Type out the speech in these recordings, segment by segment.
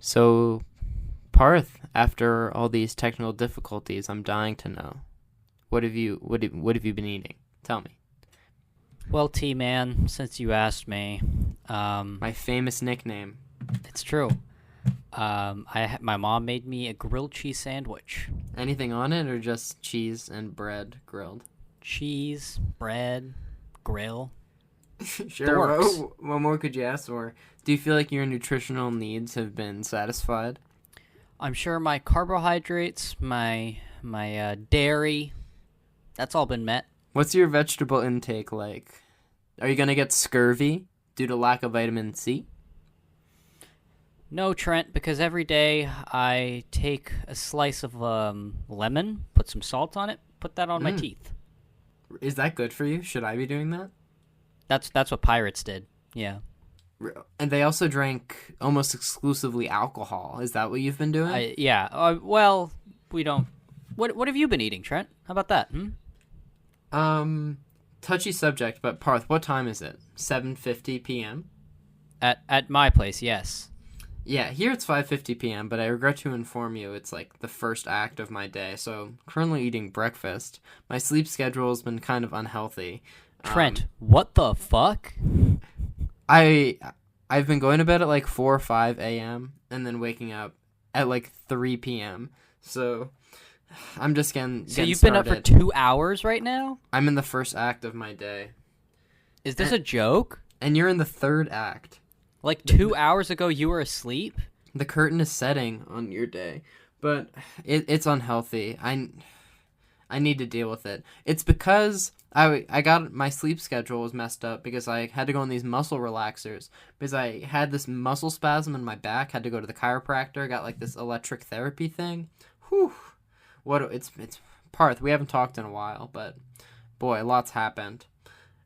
So, Parth, after all these technical difficulties, I'm dying to know. What have you been eating? Tell me. Well, T-Man, since you asked me, My famous nickname. it's true. My mom made me a grilled cheese sandwich. Anything on it or just cheese and bread grilled? Cheese, bread, grill. Sure. works. What more could you ask for? Do you feel like your nutritional needs have been satisfied? I'm sure my carbohydrates, my dairy, that's all been met. What's your vegetable intake like? Are you gonna get scurvy due to lack of vitamin C? No, Trent, because every day I take a slice of lemon, put some salt on it, put that on my teeth. Is that good for you? Should I be doing that? That's what pirates did. Yeah. And they also drank almost exclusively alcohol. Is that what you've been doing? Yeah. Well, we don't. What have you been eating, Trent? How about that? Touchy subject, but Parth, what time is it? 7:50 p.m.? At my place, yes. Yeah, here it's 5:50 p.m., but I regret to inform you it's like the first act of my day, so currently eating breakfast. My sleep schedule has been kind of unhealthy. Trent, what the fuck? I've been going to bed at like 4 or 5 a.m. and then waking up at like 3 p.m. So I'm just getting So you've started. been up for 2 hours right now? I'm in the first act of my day. Is this a joke? And you're in the third act. Like 2 hours ago you were asleep? The curtain is setting on your day, but it's unhealthy. I need to deal with it. It's because I got my sleep schedule was messed up because I had to go on these muscle relaxers because I had this muscle spasm in my back. Had to go to the chiropractor. Got like this electric therapy thing. Whew. It's Parth. We haven't talked in a while, but boy, lots happened.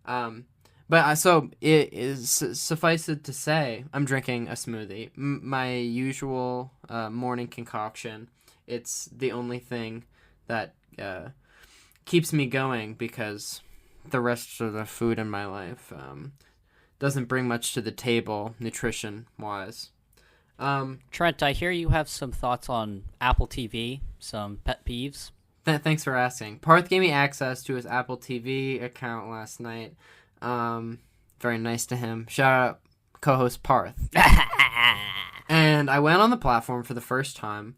So it is suffice it to say, I'm drinking a smoothie. My usual morning concoction. It's the only thing that keeps me going because the rest of the food in my life doesn't bring much to the table nutrition-wise. Trent, I hear you have some thoughts on Apple TV, some pet peeves. Thanks for asking. Parth gave me access to his Apple TV account last night. Very nice to him. Shout out co-host Parth. And I went on the platform for the first time,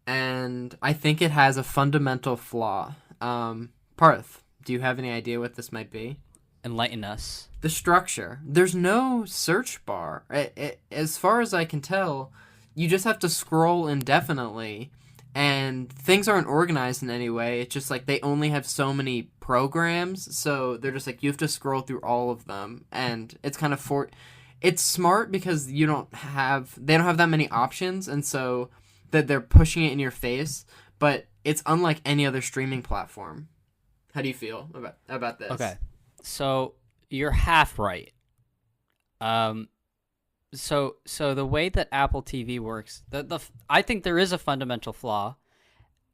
and I think it has a fundamental flaw. Parth, do you have any idea what this might be? Enlighten us. The structure. There's no search bar. As far as I can tell, you just have to scroll indefinitely, and things aren't organized in any way. It's just like they only have so many programs, so they're just like you have to scroll through all of them, and it's kind of it's smart because they don't have that many options, and so that they're pushing it in your face, but it's unlike any other streaming platform. How do you feel about this? Okay. So you're half right. So the way that Apple TV works, I think there is a fundamental flaw,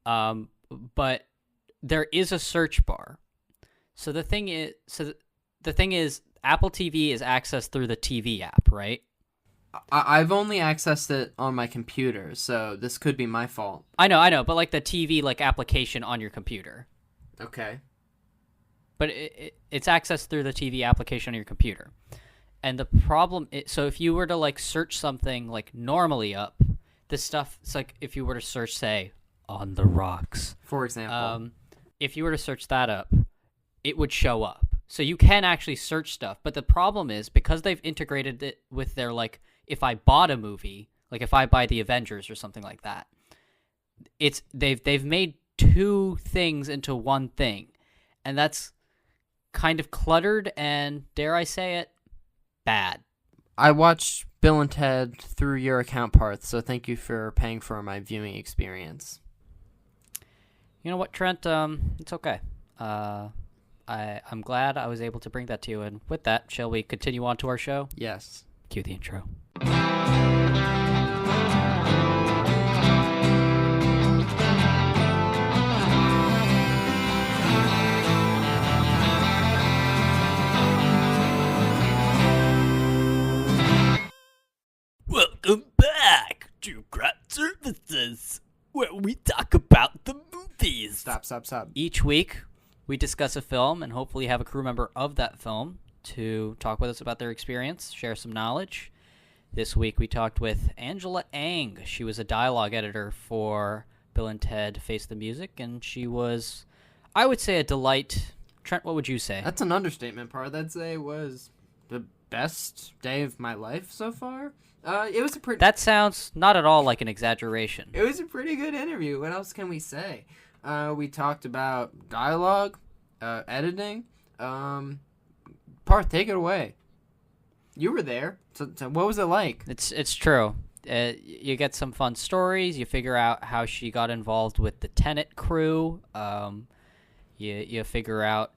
but there is a search bar. So the thing is, Apple TV is accessed through the TV app, right? I've only accessed it on my computer, so this could be my fault. I know, but like the TV application on your computer. Okay. But it's accessed through the TV application on your computer. And the problem is, so if you were to search something normally up, this stuff, it's like if you were to search, say, on the rocks. For example. If you were to search that up, it would show up. So you can actually search stuff. But the problem is, because they've integrated it with their, if I bought a movie, if I buy the Avengers or something like that, they've made two things into one thing. And that's kind of cluttered and, dare I say it, bad. I watched Bill and Ted through your account, Parth, so thank you for paying for my viewing experience. You know what, Trent? It's okay. I'm glad I was able to bring that to you. And with that, shall we continue on to our show? Yes. Cue the intro. Welcome back to Craft Services, where we talk about the movies. Stop. Each week, we discuss a film and hopefully have a crew member of that film to talk with us about their experience, share some knowledge. This week, we talked with Angela Ang. She was a dialogue editor for Bill and Ted Face the Music, and she was, I would say, a delight. Trent, what would you say? That's an understatement, Parth. I'd say it was the best day of my life so far. It was a pretty. That sounds not at all like an exaggeration. It was a pretty good interview. What else can we say? We talked about dialogue, editing. Parth, take it away. You were there. So what was it like? It's true. You get some fun stories. You figure out how she got involved with the Tenet crew. You figure out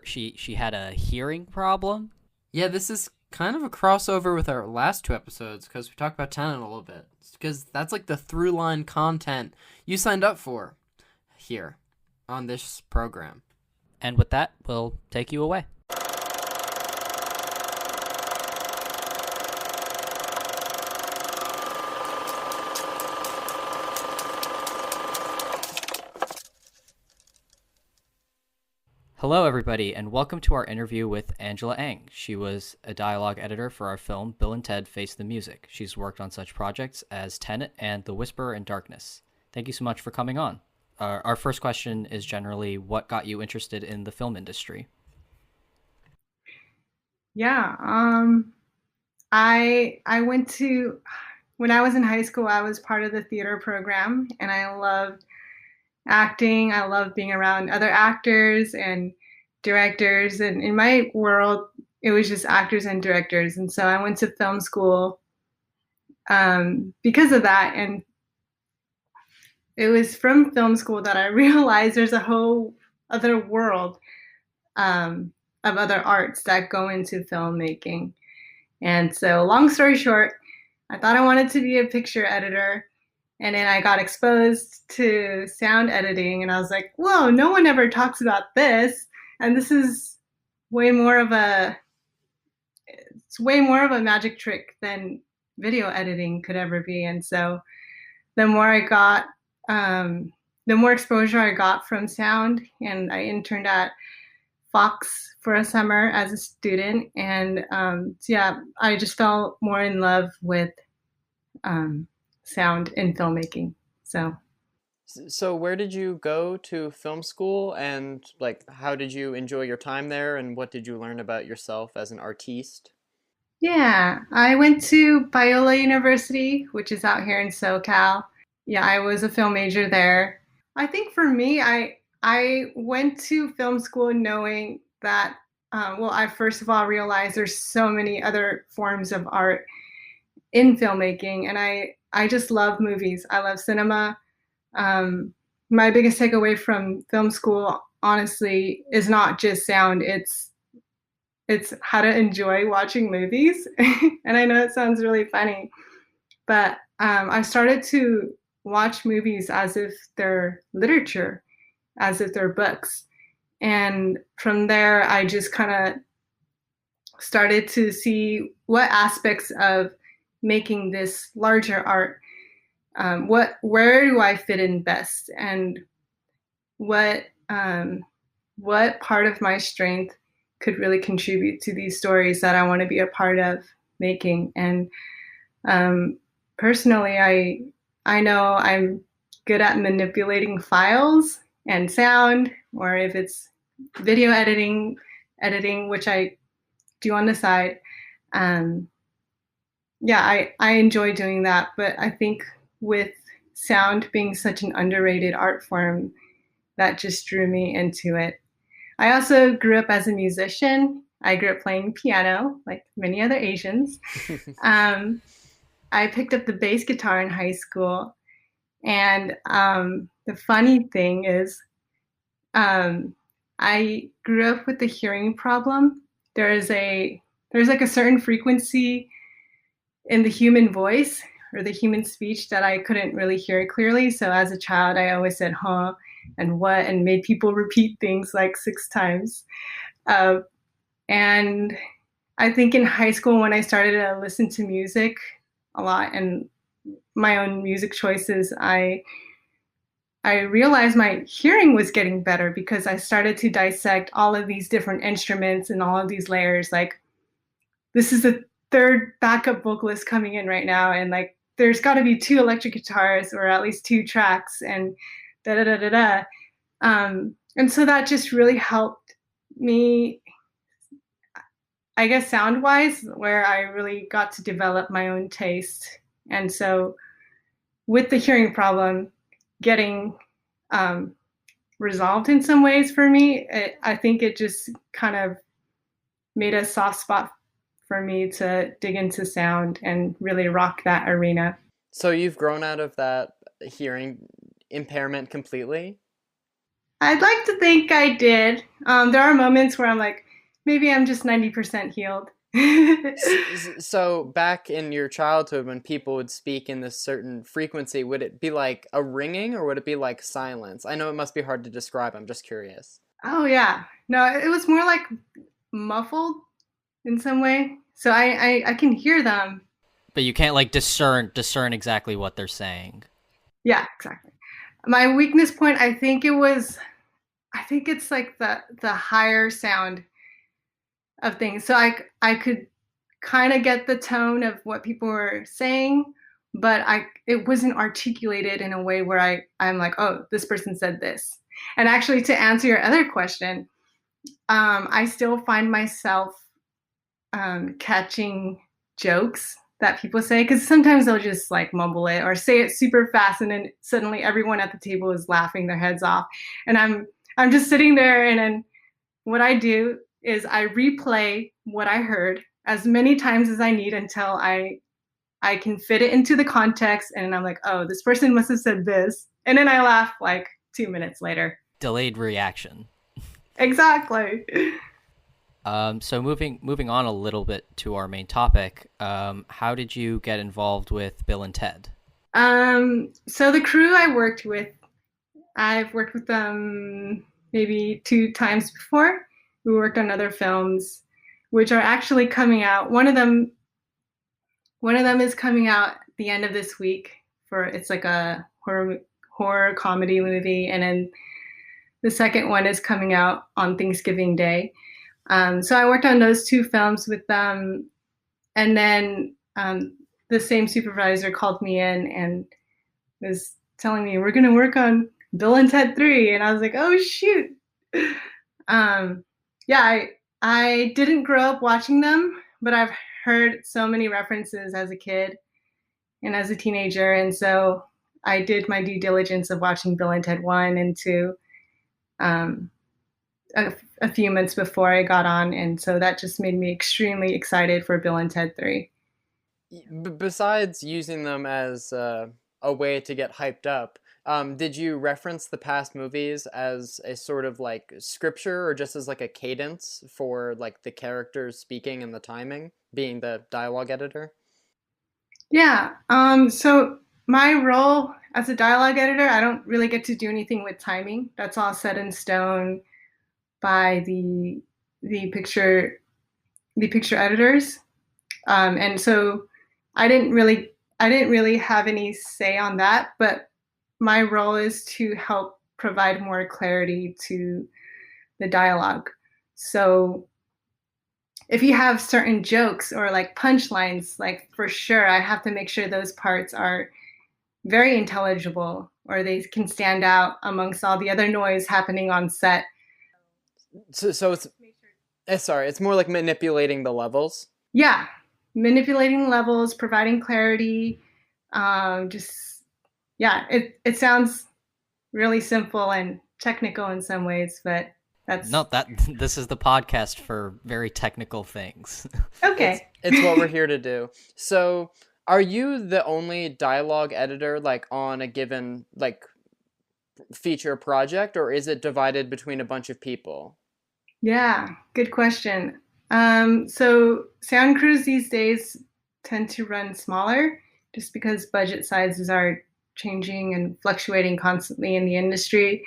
she had a hearing problem. Yeah, this is kind of a crossover with our last two episodes because we talked about Tenet a little bit. Because that's like the through line content you signed up for here on this program. And with that, we'll take you away. Hello, everybody, and welcome to our interview with Angela Ang. She was a dialogue editor for our film Bill and Ted Face the Music. She's worked on such projects as Tenet and The Whisperer in Darkness. Thank you so much for coming on. Our first question is generally, what got you interested in the film industry? Yeah, I went to, when I was in high school, I was part of the theater program, and I loved acting. I loved being around other actors and directors, and in my world, it was just actors and directors. And so I went to film school because of that. And it was from film school that I realized there's a whole other world of other arts that go into filmmaking. And so, long story short, I thought I wanted to be a picture editor. And then I got exposed to sound editing, and I was like, whoa, no one ever talks about this. And this is way more of a magic trick than video editing could ever be. And so the more exposure I got from sound, and I interned at Fox for a summer as a student. And I just fell more in love with sound in filmmaking. So where did you go to film school, and how did you enjoy your time there, and what did you learn about yourself as an artiste? Yeah, I went to Biola University, which is out here in SoCal. Yeah, I was a film major there. I think for me, I went to film school knowing that, I first of all realized there's so many other forms of art in filmmaking, and I just love movies. I love cinema. My biggest takeaway from film school, honestly, is not just sound. It's how to enjoy watching movies. And I know it sounds really funny, but I started to watch movies as if they're literature, as if they're books. And from there, I just kind of started to see what aspects of making this larger art, where do I fit in best, and what part of my strength could really contribute to these stories that I want to be a part of making. And personally, I know I'm good at manipulating files and sound, or if it's video editing, which I do on the side. I enjoy doing that, but I think with sound being such an underrated art form, that just drew me into it. I also grew up as a musician. I grew up playing piano, like many other Asians. I picked up the bass guitar in high school, and the funny thing is, I grew up with a hearing problem. There's like a certain frequency in the human voice or the human speech that I couldn't really hear clearly. So as a child, I always said, huh, and what, and made people repeat things like 6 times. And I think in high school, when I started to listen to music a lot, and my own music choices, I realized my hearing was getting better because I started to dissect all of these different instruments and all of these layers. Like, this is the third backup vocalist coming in right now, and like there's got to be two electric guitars or at least two tracks, and da da da da da. And so that just really helped me, I guess, sound wise, where I really got to develop my own taste. And so with the hearing problem getting resolved in some ways for me, I think it just kind of made a soft spot for me to dig into sound and really rock that arena. So you've grown out of that hearing impairment completely? I'd like to think I did. There are moments where I'm like, maybe I'm just 90% healed. So back in your childhood, when people would speak in this certain frequency, would it be like a ringing or would it be like silence? I know it must be hard to describe. I'm just curious. Oh, yeah. No, it was more like muffled in some way. So I can hear them. But you can't like discern exactly what they're saying. Yeah, exactly. My weakness point, I think it's like the higher sound of things. So I could kind of get the tone of what people were saying, but it wasn't articulated in a way where I'm like, oh, this person said this. And actually, to answer your other question, I still find myself catching jokes that people say, because sometimes they'll just like mumble it or say it super fast, and then suddenly everyone at the table is laughing their heads off, and I'm just sitting there, and then what I do is I replay what I heard as many times as I need until I can fit it into the context, and I'm like, oh, this person must have said this, and then I laugh like 2 minutes later. Delayed reaction. Exactly. So moving on a little bit to our main topic, how did you get involved with Bill and Ted? So the crew I worked with, I've worked with them maybe 2 times before. We worked on other films, which are actually coming out. One of them is coming out the end of this week. It's like a horror comedy movie, and then the second one is coming out on Thanksgiving Day. So I worked on those 2 films with them, and then the same supervisor called me in and was telling me, we're going to work on Bill and Ted 3, and I was like, oh shoot. Yeah, I didn't grow up watching them, but I've heard so many references as a kid and as a teenager, and so I did my due diligence of watching Bill and Ted 1 and 2 a few months before I got on, and so that just made me extremely excited for Bill and Ted 3. Besides using them as a way to get hyped up, did you reference the past movies as a sort of like scripture, or just as like a cadence for like the characters speaking and the timing, being the dialogue editor? Yeah. So my role as a dialogue editor, I don't really get to do anything with timing. That's all set in stone by the picture editors. And so I didn't really have any say on that, but my role is to help provide more clarity to the dialogue. So if you have certain jokes or like punchlines, like for sure, I have to make sure those parts are very intelligible, or they can stand out amongst all the other noise happening on set. So it's more like manipulating the levels. Yeah, manipulating levels, providing clarity. It sounds really simple and technical in some ways, but this is the podcast for very technical things. Okay. It's what we're here to do. So, are you the only dialogue editor like on a given like feature project, or is it divided between a bunch of people? Yeah, good question. So sound crews these days tend to run smaller just because budget sizes are changing and fluctuating constantly in the industry.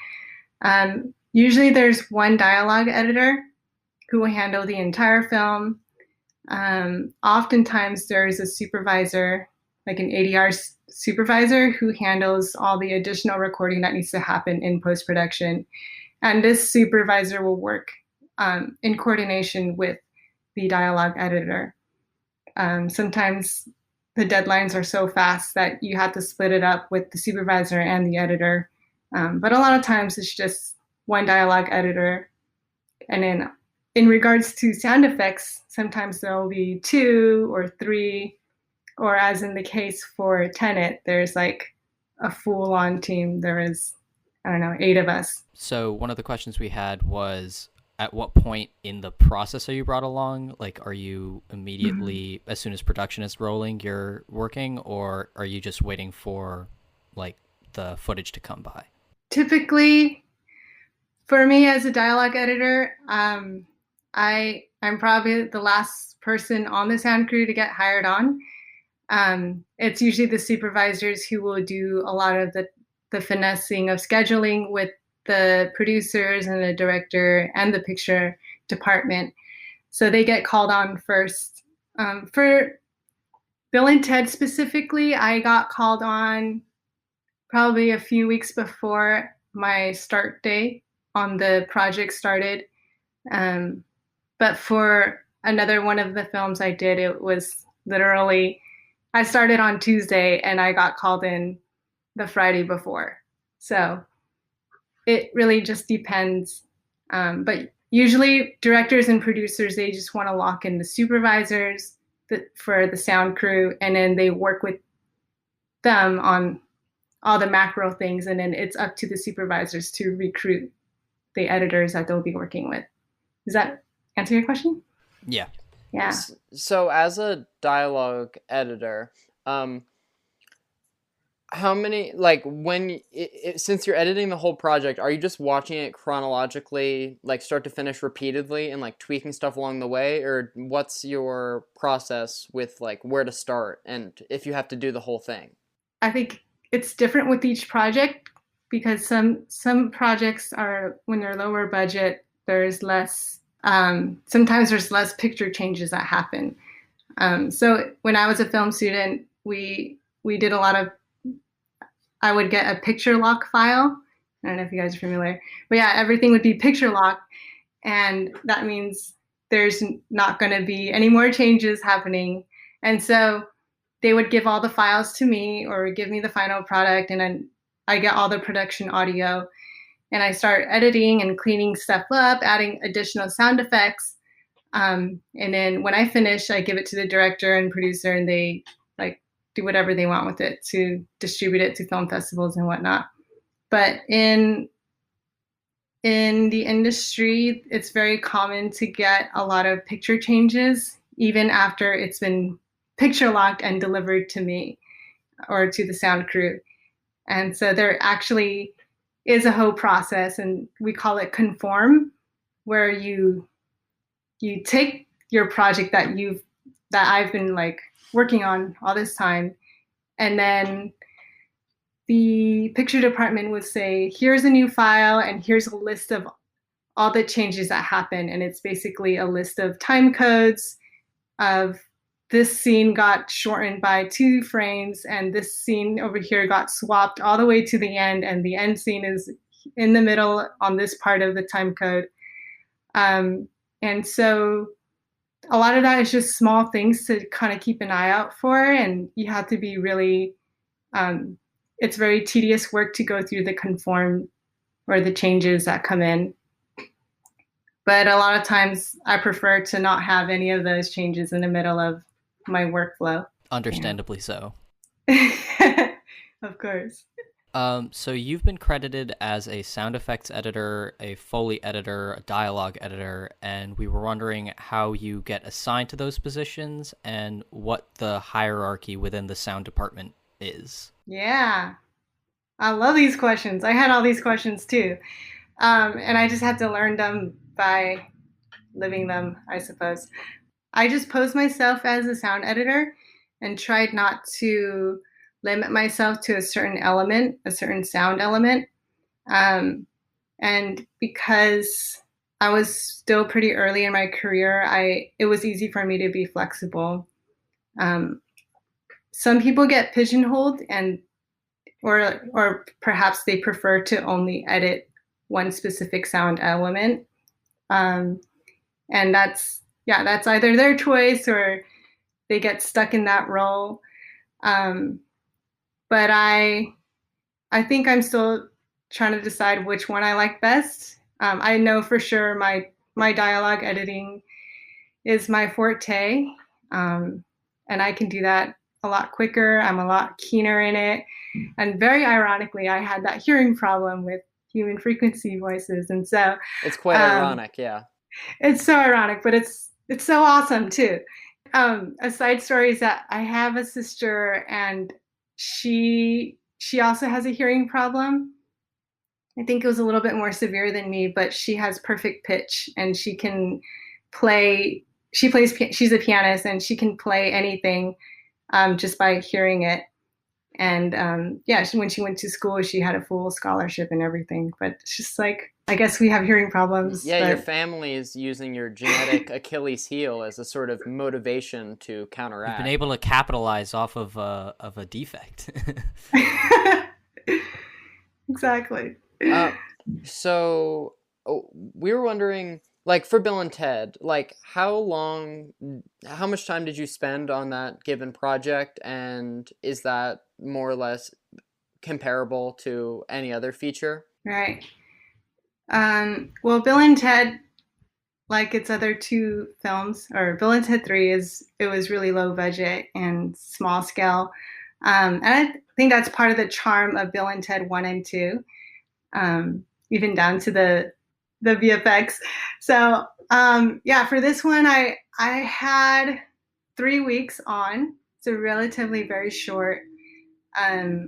Usually there's one dialogue editor who will handle the entire film. Oftentimes there's a supervisor like an ADR supervisor who handles all the additional recording that needs to happen in post-production. And this supervisor will work in coordination with the dialogue editor. Sometimes the deadlines are so fast that you have to split it up with the supervisor and the editor. But a lot of times it's just one dialogue editor. And then in regards to sound effects, sometimes there will be 2 or 3, or as in the case for Tenet, there's like a full-on team. There is, I don't know, 8 of us. So one of the questions we had was, at what point in the process are you brought along? Like, are you immediately, as soon as production is rolling, you're working, or are you just waiting for like the footage to come by? Typically, for me as a dialogue editor, I'm probably the last person on the sound crew to get hired on. It's usually the supervisors who will do a lot of the finessing of scheduling with the producers and the director and the picture department. So they get called on first. For Bill and Ted specifically, I got called on probably a few weeks before my start day on the project started. But for another one of the films I did, it was literally, I started on Tuesday and I got called in the Friday before. So it really just depends. But usually directors and producers, they just want to lock in the supervisors for the sound crew, and then they work with them on all the macro things, and then it's up to the supervisors to recruit the editors that they'll be working with. Does that answer your question? Yeah. Yeah. So as a dialogue editor, how many, like, when since you're editing the whole project, are you just watching it chronologically, like start to finish repeatedly and like tweaking stuff along the way, or what's your process with like where to start and if you have to do the whole thing? I think it's different with each project, because some projects are, when they're lower budget, there's less, sometimes there's less picture changes that happen. So when I was a film student, we did a lot of, I would get a picture lock file. I don't know if you guys are familiar, but yeah, everything would be picture lock. And that means there's not going to be any more changes happening. And so they would give all the files to me or give me the final product, and then I get all the production audio, and I start editing and cleaning stuff up, adding additional sound effects. And then when I finish, I give it to the director and producer, and they like do whatever they want with it to distribute it to film festivals and whatnot. But in the industry, it's very common to get a lot of picture changes, even after it's been picture locked and delivered to me or to the sound crew. And so there actually is a whole process, and we call it conform, where you take your project that I've been like working on all this time, and then the picture department would say, here's a new file and here's a list of all the changes that happen. And it's basically a list of time codes of this scene got shortened by 2 frames, and this scene over here got swapped all the way to the end, and the end scene is in the middle on this part of the time code. And so a lot of that is just small things to kind of keep an eye out for, and you have to be really, it's very tedious work to go through the conform or the changes that come in. But a lot of times I prefer to not have any of those changes in the middle of my workflow. Understandably so. Of course. So you've been credited as a sound effects editor, a Foley editor, a dialogue editor, and we were wondering how you get assigned to those positions and what the hierarchy within the sound department is. Yeah. I love these questions. I had all these questions too. And I just had to learn them by living them, I suppose. I just posed myself as a sound editor and tried not to limit myself to a certain element, a certain sound element. And because I was still pretty early in my career, it was easy for me to be flexible. some people get pigeonholed, and or perhaps they prefer to only edit one specific sound element. And that's either their choice or they get stuck in that role. But I think I'm still trying to decide which one I like best. I know for sure my dialogue editing is my forte, and I can do that a lot quicker. I'm a lot keener in it. And very ironically, I had that hearing problem with human frequency voices, and so it's quite ironic. Yeah, it's so ironic, but it's so awesome too. A side story is that I have a sister, and she also has a hearing problem. I think it was a little bit more severe than me, but she has perfect pitch, and she can play. She's a pianist, and she can play anything just by hearing it. And when she went to school, she had a full scholarship and everything. But it's just like, I guess we have hearing problems. Yeah, but... your family is using your genetic Achilles heel as a sort of motivation to counteract. You've been able to capitalize off of a defect. Exactly. So we were wondering, like, for Bill and Ted, like, how much time did you spend on that given project, and is that more or less comparable to any other feature? Right. Well, Bill and Ted, like its other two films, or Bill and Ted 3, it was really low budget and small scale. And I think that's part of the charm of Bill and Ted 1 and 2, even down to the VFX. So for this one, I had 3 weeks on, so relatively very short. I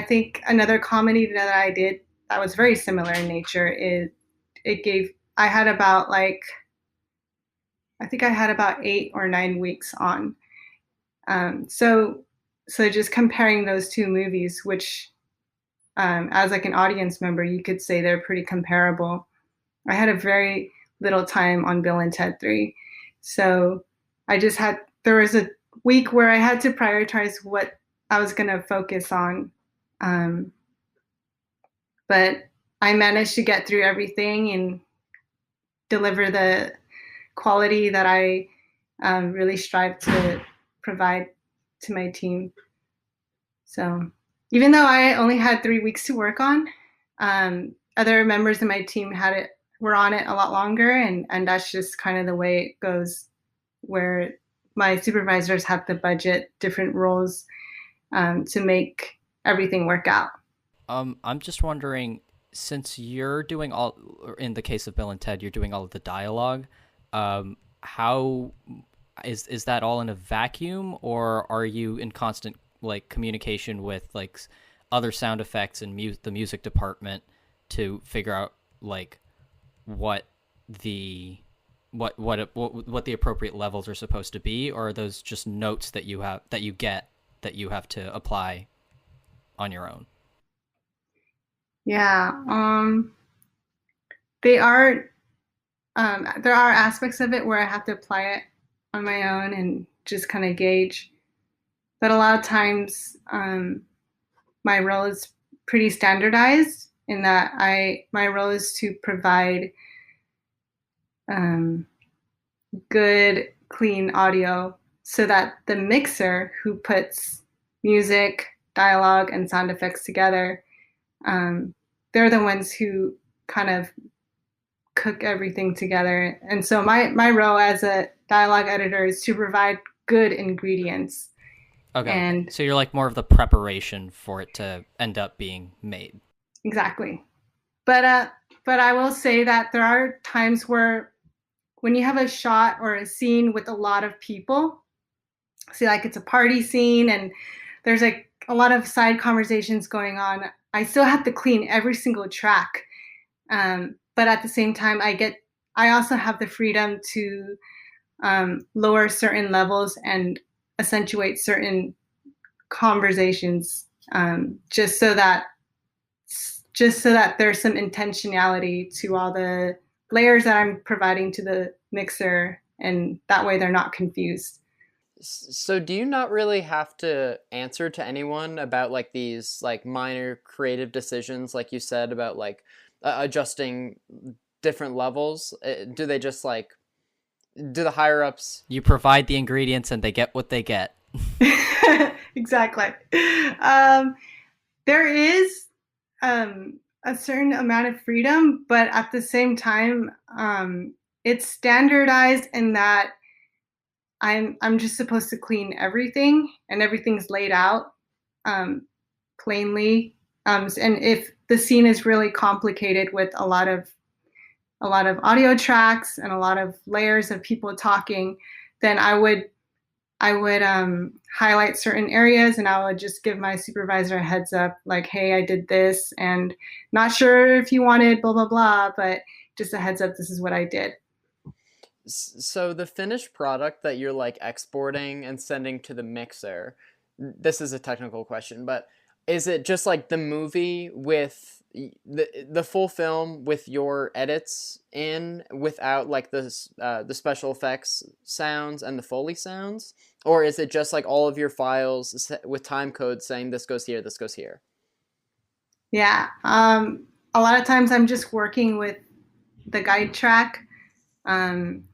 think another comedy that I did that was very similar in nature is I had about 8 or 9 weeks on. So just comparing those two movies, which as like an audience member, you could say they're pretty comparable. I had a very little time on Bill and Ted 3. So there was a week where I had to prioritize what I was going to focus on. But I managed to get through everything and deliver the quality that I really strive to provide to my team. So even though I only had 3 weeks to work on, other members of my team were on it a lot longer, and that's just kind of the way it goes, where my supervisors have to budget different roles to make everything work out. I'm just wondering, since you're doing in the case of Bill and Ted, you're doing all of the dialogue, how is that all in a vacuum, or are you in constant communication with other sound effects and the music department to figure out what the appropriate levels are supposed to be, or are those just notes that you have to apply on your own? Yeah, there are aspects of it where I have to apply it on my own and just kind of gauge. But a lot of times, my role is pretty standardized in that my role is to provide good, clean audio so that the mixer who puts music, dialogue, and sound effects together, they're the ones who kind of cook everything together. And so my role as a dialogue editor is to provide good ingredients. Okay. And so you're more of the preparation for it to end up being made. Exactly. But I will say that there are times where when you have a shot or a scene with a lot of people, it's a party scene and there's a lot of side conversations going on, I still have to clean every single track. But at the same time, I also have the freedom to lower certain levels and accentuate certain conversations, just so that there's some intentionality to all the layers that I'm providing to the mixer, and that way they're not confused. So do you not really have to answer to anyone about like these like minor creative decisions, like you said about like adjusting different levels? Do they just like do the higher ups? You provide the ingredients and they get what they get. Exactly. Um, there is a certain amount of freedom, but at the same time, it's standardized in that I'm just supposed to clean everything, and everything's laid out um, plainly. And if the scene is really complicated with a lot of audio tracks and a lot of layers of people talking, then I would highlight certain areas, and I would just give my supervisor a heads up, like, hey, I did this, and not sure if you wanted blah blah blah, but just a heads up, this is what I did. So the finished product that you're like exporting and sending to the mixer, this is a technical question, but is it just like the movie with the full film with your edits in without like the special effects sounds and the Foley sounds, or is it just like all of your files with time codes saying this goes here, this goes here? Yeah. A lot of times I'm just working with the guide track, um,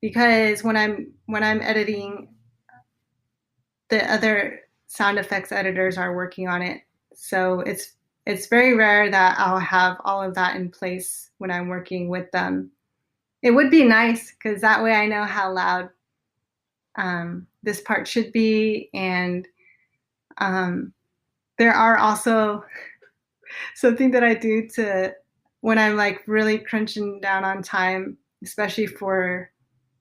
because when I'm editing, the other sound effects editors are working on it. So it's very rare that I'll have all of that in place when I'm working with them. It would be nice because that way I know how loud this part should be, and um, there are also something that I do to when I'm like really crunching down on time, especially for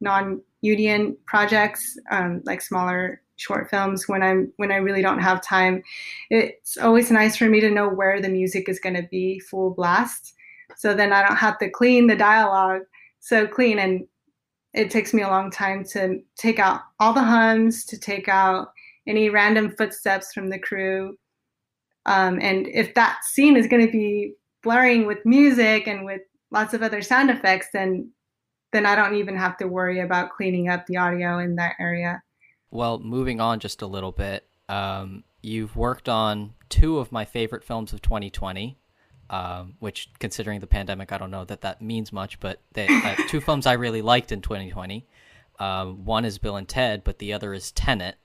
non-union projects, like smaller short films. When I really don't have time, it's always nice for me to know where the music is going to be full blast, so then I don't have to clean the dialogue so clean. And it takes me a long time to take out all the hums, to take out any random footsteps from the crew. And if that scene is going to be blurring with music and with lots of other sound effects, then I don't even have to worry about cleaning up the audio in that area. Well, moving on just a little bit, you've worked on two of my favorite films of 2020, which, considering the pandemic, I don't know that that means much, but they, two films I really liked in 2020. One is Bill and Ted, but the other is Tenet.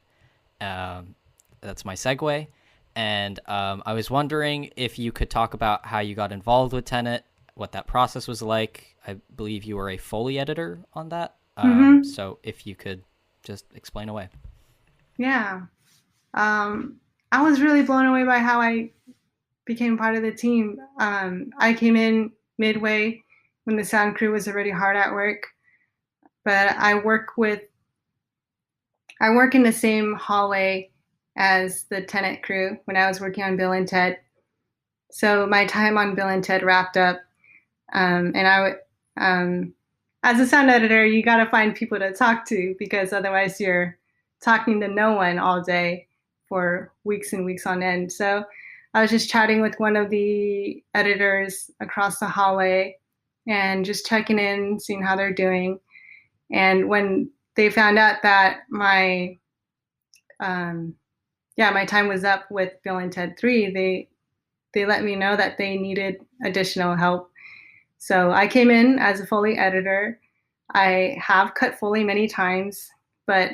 That's my segue. And I was wondering if you could talk about how you got involved with Tenet, what that process was like. I believe you were a Foley editor on that. So if you could just explain away. Yeah. I was really blown away by how I became part of the team. I came in midway when the sound crew was already hard at work, but I work in the same hallway as the Tenet crew when I was working on Bill and Ted. So my time on Bill and Ted wrapped up, and as a sound editor, you got to find people to talk to because otherwise you're talking to no one all day for weeks and weeks on end. So I was just chatting with one of the editors across the hallway and just checking in, seeing how they're doing. And when they found out that my time was up with Bill and Ted 3, they let me know that they needed additional help. So I came in as a Foley editor. I have cut Foley many times, but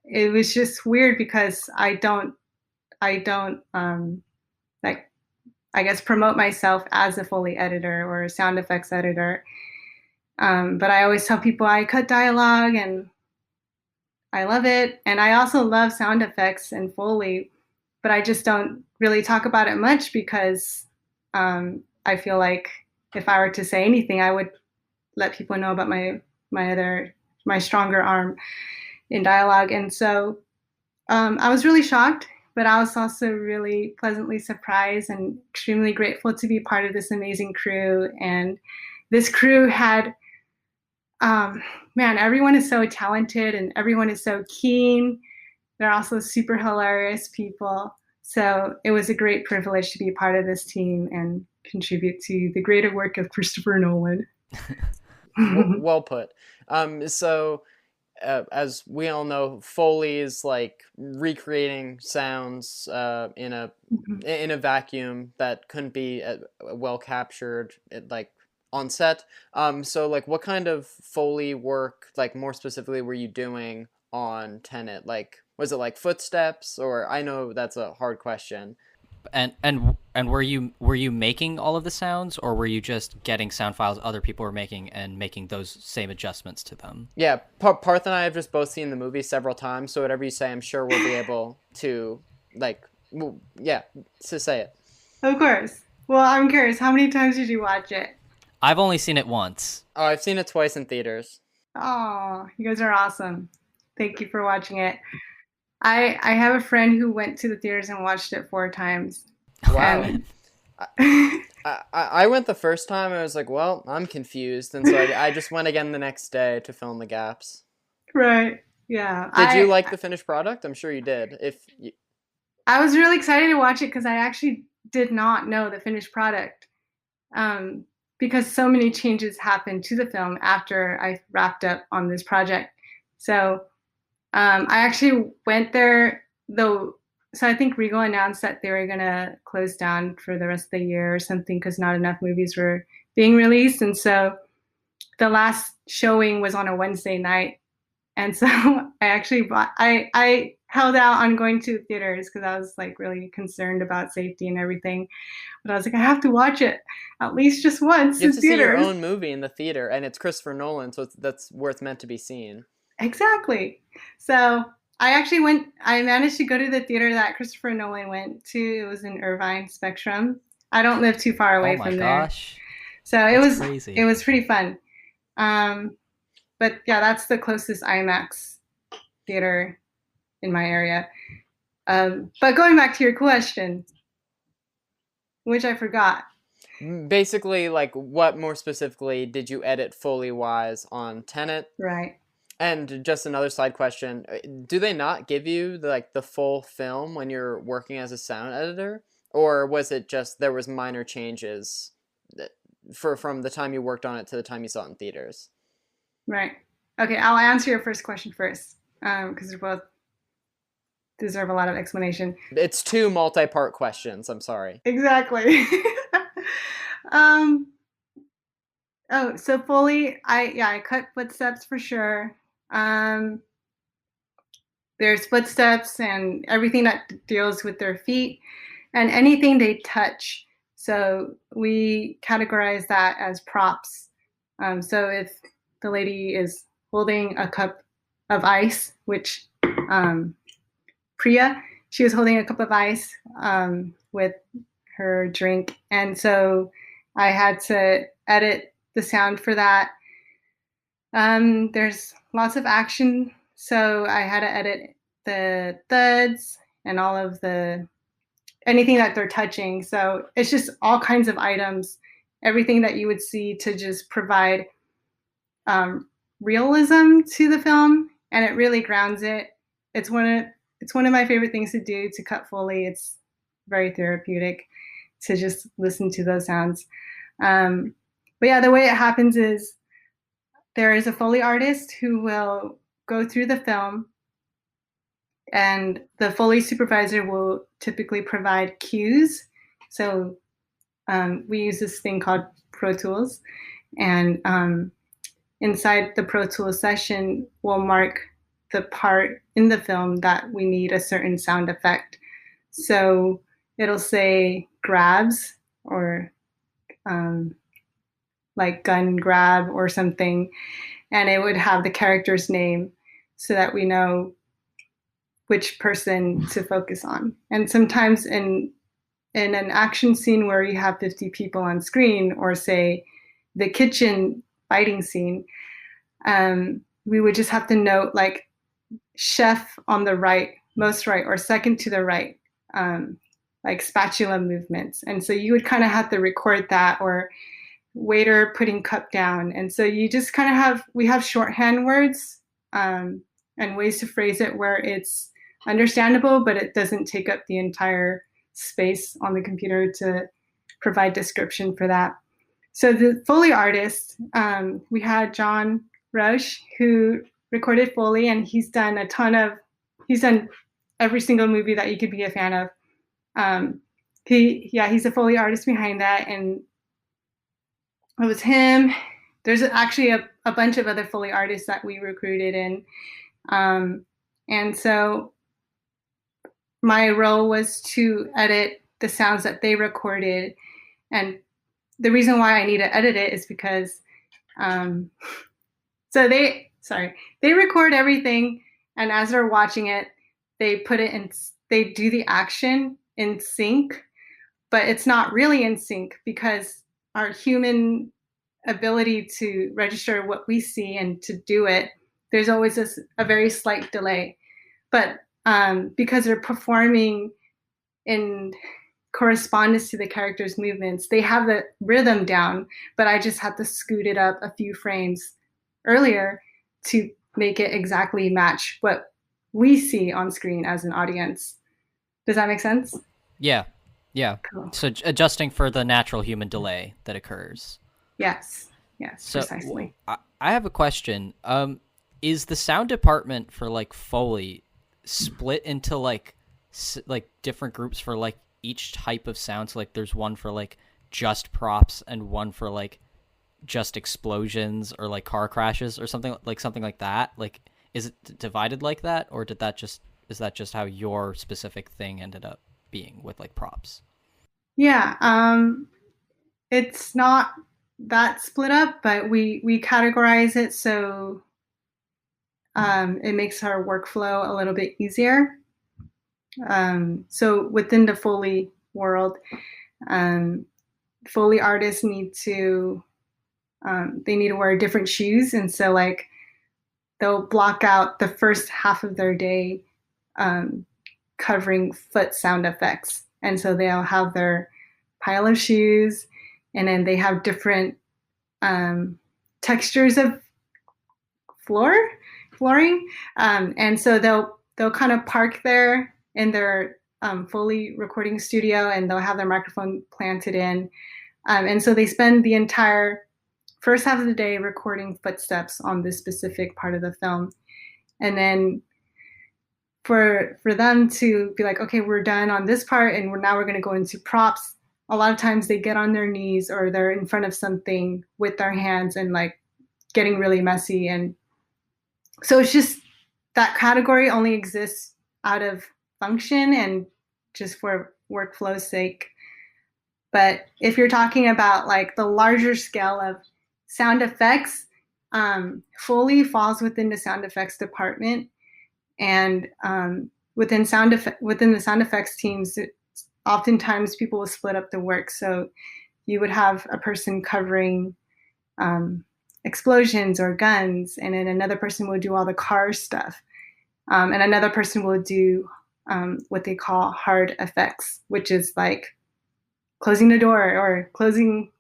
it was just weird because I don't like, I guess, promote myself as a Foley editor or a sound effects editor. But I always tell people I cut dialogue and I love it. And I also love sound effects and Foley, but I just don't really talk about it much because I feel like if I were to say anything, I would let people know about my stronger arm in dialogue. And so I was really shocked, but I was also really pleasantly surprised and extremely grateful to be part of this amazing crew. And this crew had, everyone is so talented and everyone is so keen. They're also super hilarious people. So it was a great privilege to be part of this team and contribute to the greater work of Christopher Nolan. Well put. So as we all know, Foley is like recreating sounds in a vacuum that couldn't be well captured like on set. So like, what kind of Foley work, like more specifically, were you doing on Tenet? Like, was it like footsteps, or I know that's a hard question. And were you making all of the sounds, or were you just getting sound files other people were making and making those same adjustments to them? Yeah, Parth and I have just both seen the movie several times, so whatever you say, I'm sure we'll be able to, like, yeah, to say it. Of course. Well, I'm curious, how many times did you watch it? I've only seen it once. Oh, I've seen it twice in theaters. Oh, you guys are awesome. Thank you for watching it. I have a friend who went to the theaters and watched it 4 times. Wow. And I went the first time, and I was like, well, I'm confused, and so I just went again the next day to fill in the gaps. right. Yeah. Did you like the finished product? I'm sure you did. I was really excited to watch it because I actually did not know the finished product. Because so many changes happened to the film after I wrapped up on this project. So I actually went there, though. So I think Regal announced that they were going to close down for the rest of the year or something because not enough movies were being released. And so the last showing was on a Wednesday night. And so I held out on going to theaters because I was like really concerned about safety and everything. But I was like, I have to watch it at least just once You in have to see your theaters. own movie in the theater, and it's Christopher Nolan, so that's where it's meant to be seen. Exactly. So I managed to go to the theater that Christopher Nolan went to. It was in Irvine Spectrum. I don't live too far away from there. Oh my gosh. So That's crazy. It was pretty fun. But yeah, that's the closest IMAX theater in my area. But going back to your question, which I forgot. Basically, like, what more specifically did you edit Foley-wise on Tenet? Right. And just another side question, do they not give you the full film when you're working as a sound editor? Or was it just there was minor changes from the time you worked on it to the time you saw it in theaters? Right. Okay, I'll answer your first question first because they both deserve a lot of explanation. It's 2 multi-part questions, I'm sorry. Exactly. So Foley, I cut footsteps for sure. There's footsteps and everything that deals with their feet and anything they touch. So we categorize that as props. So if the lady is holding a cup of ice, which Priya, she was holding a cup of ice with her drink. And so I had to edit the sound for that. There's lots of action, so I had to edit the thuds and all of anything that they're touching. So it's just all kinds of items, everything that you would see to just provide realism to the film, and it really grounds it. It's one of my favorite things to do, to cut Foley. It's very therapeutic to just listen to those sounds. But yeah, the way it happens is there is a Foley artist who will go through the film, and the Foley supervisor will typically provide cues. So we use this thing called Pro Tools, and inside the Pro Tools session, we'll mark the part in the film that we need a certain sound effect. So it'll say grabs or like gun grab or something, and it would have the character's name so that we know which person to focus on. And sometimes in an action scene where you have 50 people on screen, or say the kitchen fighting scene, we would just have to note like chef on the right, most right, or second to the right, like spatula movements. And so you would kind of have to record that, or waiter putting cup down. And so you just kind of we have shorthand words and ways to phrase it where it's understandable, but it doesn't take up the entire space on the computer to provide description for that. So the Foley artist, we had John Roche, who recorded Foley, and he's done every single movie that you could be a fan of. He's a Foley artist behind that, and it was him. There's actually a bunch of other Foley artists that we recruited in. And so my role was to edit the sounds that they recorded. And the reason why I need to edit it is because they record everything, and as they're watching it, they do the action in sync, but it's not really in sync because our human ability to register what we see and to do it, there's always a very slight delay. But because they're performing in correspondence to the character's movements, they have the rhythm down, but I just have to scoot it up a few frames earlier to make it exactly match what we see on screen as an audience. Does that make sense? Yeah. Cool. So adjusting for the natural human delay that occurs. Yes, so, precisely. I have a question. Is the sound department for like Foley split into like different groups for like each type of sound? So like there's one for like just props and one for like just explosions or like car crashes or something like that? Like, is it divided like that, or is that just how your specific thing ended up being with like props? Yeah, it's not that split up, but we categorize it so it makes our workflow a little bit easier. So within the Foley world, Foley artists need to wear different shoes, and so like they'll block out the first half of their day covering foot sound effects, and so they'll have their pile of shoes, and then they have different textures of flooring, and so they'll kind of park there in their Foley recording studio, and they'll have their microphone planted in, and so they spend the entire first half of the day recording footsteps on this specific part of the film, and then for them to be like, okay, we're done on this part, and we're going to go into props. A lot of times they get on their knees or they're in front of something with their hands and like getting really messy. And so it's just that category only exists out of function and just for workflow's sake. But if you're talking about like the larger scale of sound effects, Foley falls within the sound effects department. And within the sound effects teams, oftentimes people will split up the work. So you would have a person covering explosions or guns, and then another person will do all the car stuff. And another person will do what they call hard effects, which is like closing the door or closing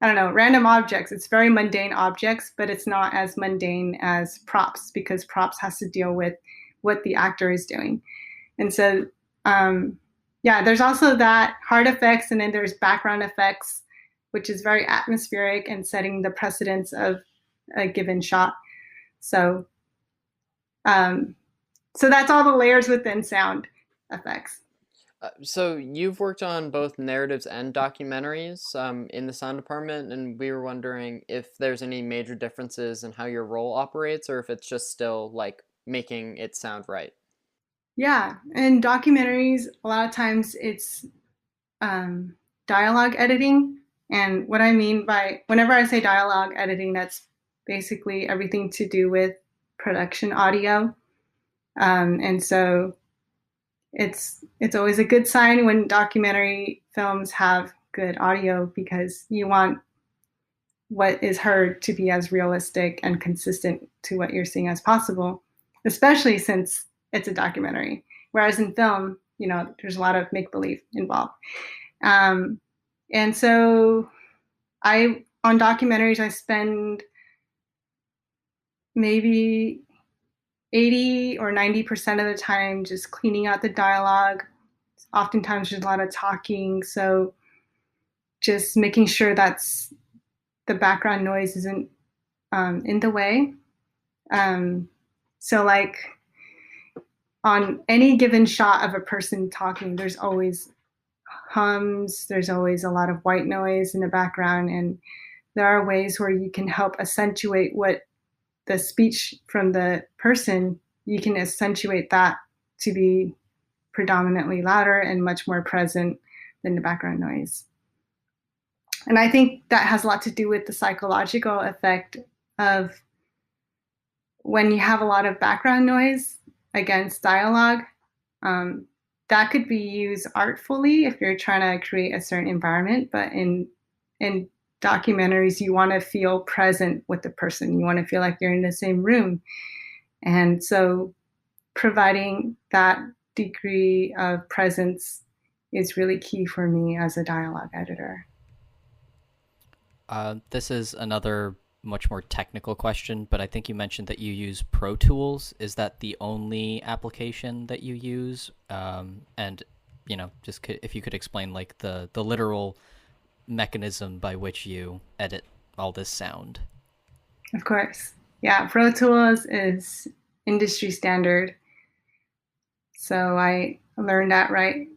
random objects. It's very mundane objects, but it's not as mundane as props because props has to deal with what the actor is doing. And so, there's also that hard effects, and then there's background effects, which is very atmospheric and setting the precedence of a given shot. So that's all the layers within sound effects. So you've worked on both narratives and documentaries in the sound department, and we were wondering if there's any major differences in how your role operates, or if it's just still like making it sound right. Yeah, in documentaries, a lot of times it's dialogue editing. And what I mean by, whenever I say dialogue editing, that's basically everything to do with production audio. And so it's always a good sign when documentary films have good audio, because you want what is heard to be as realistic and consistent to what you're seeing as possible, especially since it's a documentary. Whereas in film, there's a lot of make-believe involved. And so on documentaries, I spend maybe 80 or 90% of the time just cleaning out the dialogue. Oftentimes there's a lot of talking, so just making sure that's the background noise isn't in the way. So like on any given shot of a person talking, there's always hums, there's always a lot of white noise in the background, and there are ways where you can help accentuate what the speech from the person, you can accentuate that to be predominantly louder and much more present than the background noise. And I think that has a lot to do with the psychological effect of when you have a lot of background noise against dialogue. That could be used artfully if you're trying to create a certain environment, but in documentaries, you want to feel present with the person. You want to feel like you're in the same room. And so providing that degree of presence is really key for me as a dialogue editor. This is another much more technical question, but I think you mentioned that you use Pro Tools. Is that the only application that you use? And, just if you could explain like the literal mechanism by which you edit all this sound. Of course. Yeah, Pro Tools is industry standard. So I learned that right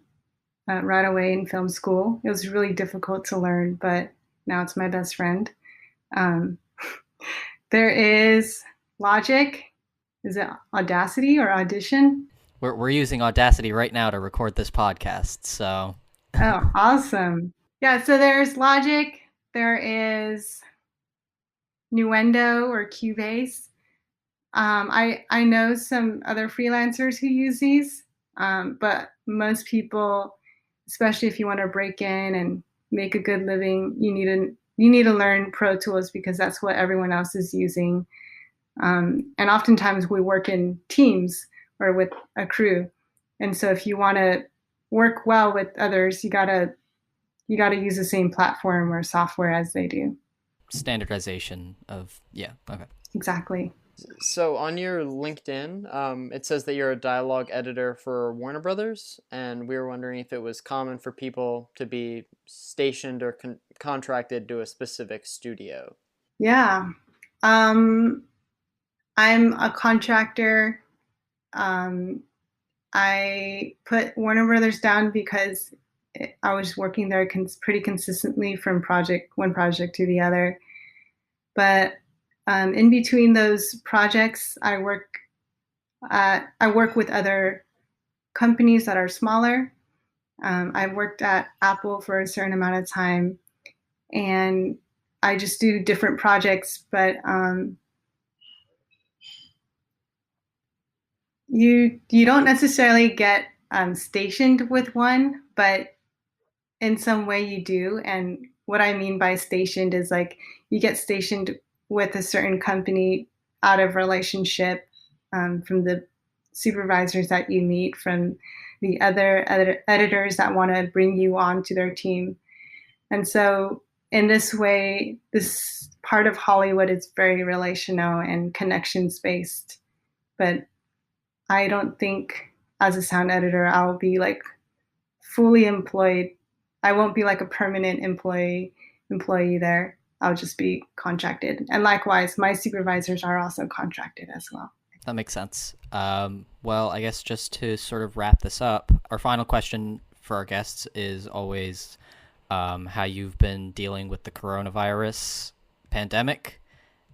away in film school. It was really difficult to learn, but now it's my best friend. There is Logic. Is it Audacity or Audition? We're using Audacity right now to record this podcast, so. Oh, awesome. Yeah, so there's Logic. There is Nuendo or Cubase. I know some other freelancers who use these, but most people, especially if you want to break in and make a good living, you need to learn Pro Tools because that's what everyone else is using. And oftentimes we work in teams or with a crew, and so if you want to work well with others, you gotta use the same platform or software as they do. Standardization of okay. Exactly. So on your LinkedIn, it says that you're a dialogue editor for Warner Brothers, and we were wondering if it was common for people to be stationed or contracted to a specific studio. Yeah. I'm a contractor. I put Warner Brothers down because I was working there pretty consistently from one project to the other. But in between those projects, I work with other companies that are smaller. I worked at Apple for a certain amount of time, and I just do different projects. But you don't necessarily get stationed with one, but in some way you do. And what I mean by stationed is like you get stationed with a certain company out of relationship from the supervisors that you meet, from the other editors that want to bring you on to their team. And so in this way, this part of Hollywood is very relational and connections based. But I don't think as a sound editor, I'll be like fully employed. I won't be like a permanent employee there. I'll just be contracted. And likewise, my supervisors are also contracted as well. That makes sense. Well, I guess just to sort of wrap this up, our final question for our guests is always how you've been dealing with the coronavirus pandemic.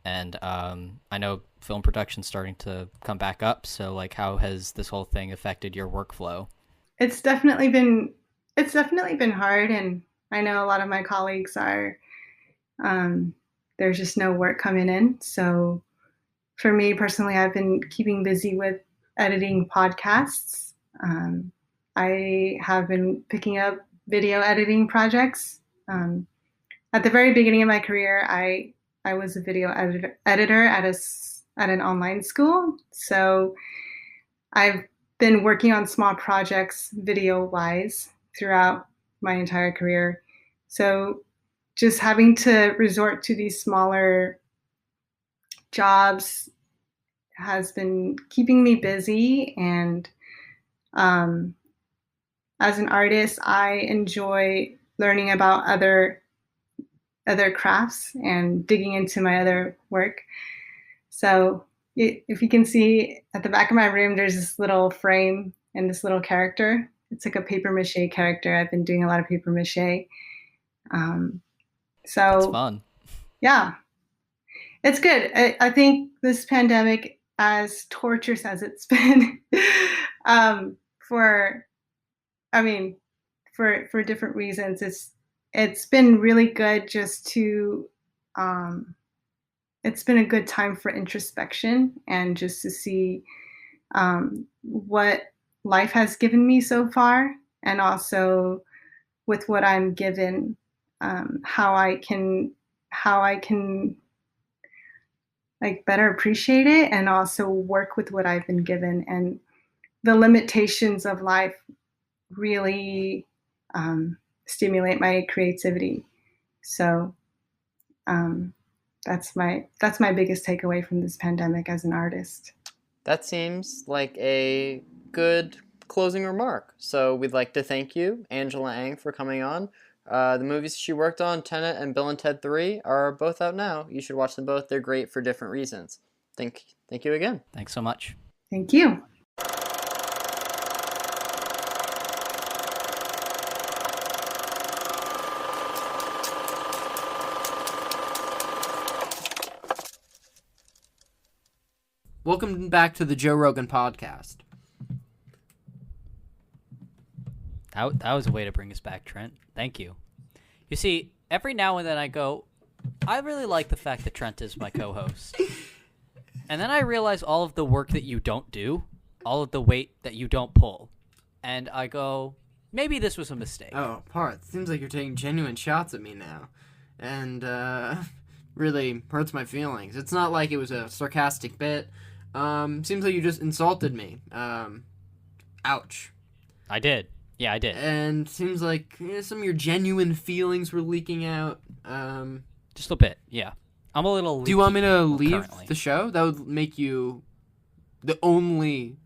And I know film production's starting to come back up. So, like, how has this whole thing affected your workflow? It's definitely been hard, and I know a lot of my colleagues are. There's just no work coming in. So, for me personally, I've been keeping busy with editing podcasts. I have been picking up video editing projects. At the very beginning of my career, I was a video editor at an online school. So I've been working on small projects video-wise throughout my entire career. So just having to resort to these smaller jobs has been keeping me busy. And as an artist, I enjoy learning about other crafts and digging into my other work. So if you can see at the back of my room, there's this little frame and this little character. It's like a paper mache character. I've been doing a lot of paper mache. It's So fun. yeah, it's good. I think this pandemic, as torturous as it's been, for, I mean, for different reasons, it's been really good just to, it's been a good time for introspection and just to see what life has given me so far, and also with what I'm given, how I can like better appreciate it and also work with what I've been given. And the limitations of life really stimulate my creativity. So that's my biggest takeaway from this pandemic as an artist. That seems like a good closing remark. So we'd like to thank you, Angela Ang, for coming on. The movies she worked on, Tenet and Bill and Ted 3, are both out now. You should watch them both. They're great for different reasons. Thank you again. Thanks so much. Thank you. Welcome back to the Joe Rogan podcast. That was a way to bring us back, Trent. Thank you. You see, every now and then I go, I really like the fact that Trent is my co-host. And then I realize all of the work that you don't do, all of the weight that you don't pull. And I go, maybe this was a mistake. Oh, Parth, seems like you're taking genuine shots at me now. And, really hurts my feelings. It's not like it was a sarcastic bit. Seems like you just insulted me. Ouch. I did. Yeah, I did. And seems like some of your genuine feelings were leaking out. Just a bit, yeah. I'm a little. Do you want me to leave currently. the show? That would make you the only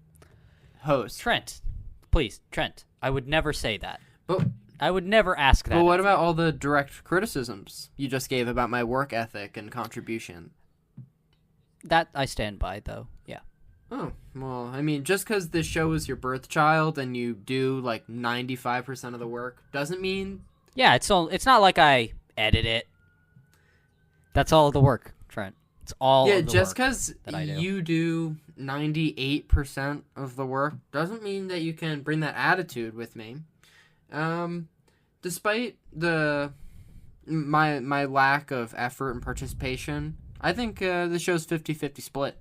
host. Trent, please, Trent. I would never say that. But I would never ask that. But what about all the direct criticisms you just gave about my work ethic and contribution? That I stand by, though. Yeah. Oh, well, I mean, just because this show is your birth child and you do, like, 95% of the work doesn't mean... Yeah, it's not like I edit it. That's all of the work, Trent. It's all Yeah, of the just work because that I do. you do 98% of the work doesn't mean that you can bring that attitude with me. Despite my lack of effort and participation, I think the show's 50-50 split.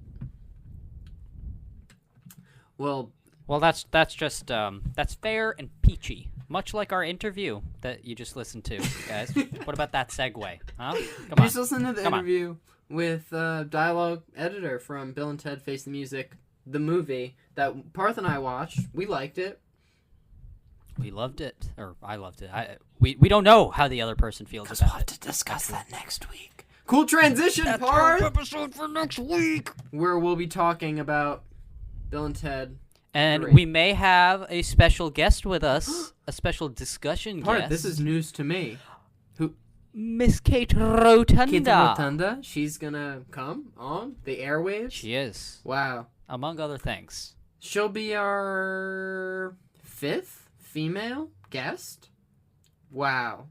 Well, that's just that's fair and peachy, much like our interview that you just listened to, guys. What about that segue? Huh? Come on. just listen to the interview with dialogue editor from Bill and Ted Face the Music, the movie that Parth and I watched. We liked it. We loved it, or I loved it. We don't know how the other person feels about it. We'll have to discuss that next week. Cool transition, Parth! Episode for next week! Where we'll be talking about Bill and Ted. And 3. we may have a special guest with us, a special discussion Parth, guest. this is news to me. Miss Kate Rotunda. Kate Rotunda, she's gonna come on the airwaves? She is. Wow. Among other things. She'll be our 5th female guest? Wow.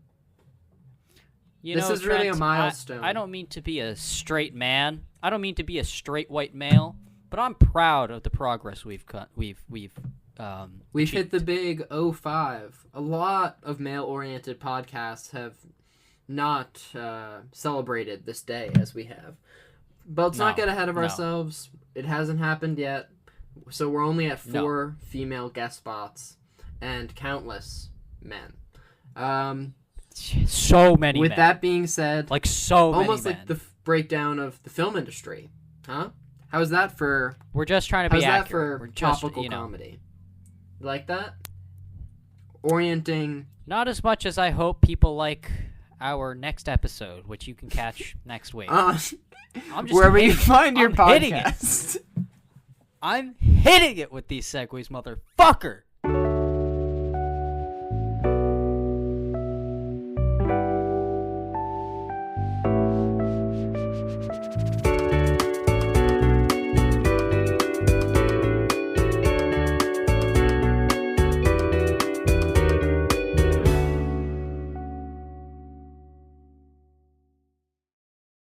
This is really a milestone. I don't mean to be a straight man. I don't mean to be a straight white male, but I'm proud of the progress we've We've achieved. hit the big 05. A lot of male-oriented podcasts have not celebrated this day as we have. But let's not get ahead of ourselves. It hasn't happened yet. So we're only at 4 female guest spots and countless men. So many With men. that being said, Like so many almost men. like the breakdown of the film industry. Huh? How's that for... We're just trying to be How's that accurate. for We're just, topical comedy? You like that? Orienting... Not as much as I hope people like our next episode, which you can catch next week. I'm just wherever you hitting it. find your I'm hitting it. podcast. I'm hitting it with these segues, motherfucker.